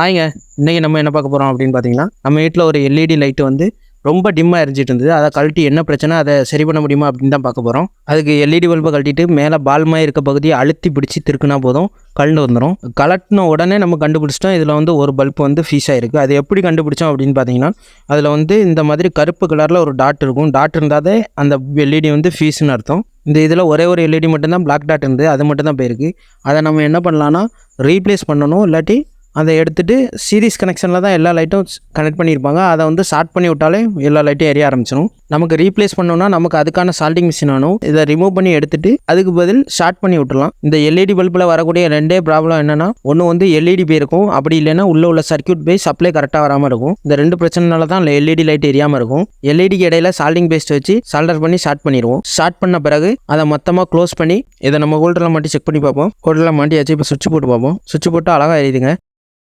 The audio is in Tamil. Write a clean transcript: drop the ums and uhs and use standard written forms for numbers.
ஆயிங்க இன்றைக்கி நம்ம என்ன பார்க்க போகிறோம் அப்படின்னு பார்த்தீங்கன்னா, நம்ம வீட்டில் ஒரு எல்இடி லைட்டு வந்து ரொம்ப டிம்மாக எரிஞ்சிட்டு இருந்தது. அதை கழட்டி என்ன பிரச்சனை, அதை சரி பண்ண முடியுமா அப்படின்னு தான் பார்க்க போகிறோம். அதுக்கு எல்இடி பல்பை கழட்டிட்டு மேலே பால்மாய் இருக்க பகுதியை அழுத்தி பிடிச்சி திருக்குனா போதும், கழண்டு வந்துடும். கலட்டின உடனே நம்ம கண்டுபிடிச்சிட்டோம் இதில் வந்து ஒரு பல்ப் வந்து ஃபீஸ் ஆகிருக்கு. அது எப்படி கண்டுபிடிச்சோம் அப்படின்னு பார்த்தீங்கன்னா, அதில் வந்து இந்த மாதிரி கருப்பு கலரில் ஒரு டாட் இருக்கும். டாட் இருந்தாலே அந்த எல்இடி வந்து ஃபீஸ்னு அர்த்தம். இந்த இதில் ஒரே ஒரு எல்இடி மட்டும்தான் பிளாக் டாட் இருந்தது, அது மட்டும் தான் போயிருக்கு. அதை நம்ம என்ன பண்ணலான்னா ரீப்ளேஸ் பண்ணணும். இல்லாட்டி அதை எடுத்துகிட்டு சீரிஸ் கனெக்ஷனில் தான் எல்லா லைட்டும் கனெக்ட் பண்ணியிருப்பாங்க. அதை வந்து ஷார்ட் பண்ணி விட்டாலே எல்லா லைட்டும் எரிய ஆரம்பிச்சிடும். நமக்கு ரீப்ளேஸ் பண்ணோன்னா நமக்கு அதுக்கான சால்டிங் மிஷின் வேணும். இதை ரிமூவ் பண்ணி எடுத்துகிட்டு அதுக்கு பதில் ஷார்ட் பண்ணி விட்டுலாம். இந்த எல்இடி பல்பில் வரக்கூடிய ரெண்டே ப்ராப்ளம் என்னென்னா, ஒன்று வந்து எல்இடி போயிருக்கும், அப்படி இல்லைன்னா உள்ள சர்க்யூட் போய் சப்ளை கரெக்டாக வராமல் இருக்கும். இந்த ரெண்டு பிரச்சனைனால தான் எல்இடி லைட் எரியாமல் இருக்கும். எல்இடிக்கு இடையில சால்டிங் பேஸ்ட் வச்சு சால்டர் பண்ணி ஷார்ட் பண்ணிடுவோம். ஷார்ட் பண்ண பிறகு அதை மொத்தமாக க்ளோஸ் பண்ணி இதை நம்ம ஹோல்டரில் மாட்டி செக் பண்ணி பார்ப்போம். ஹோல்டரில் மாட்டியாச்சு. இப்போ சுவிட்ச் போட்டு பார்ப்போம். சுவிட்ச் போட்டு அழகாக எரியுதுங்க.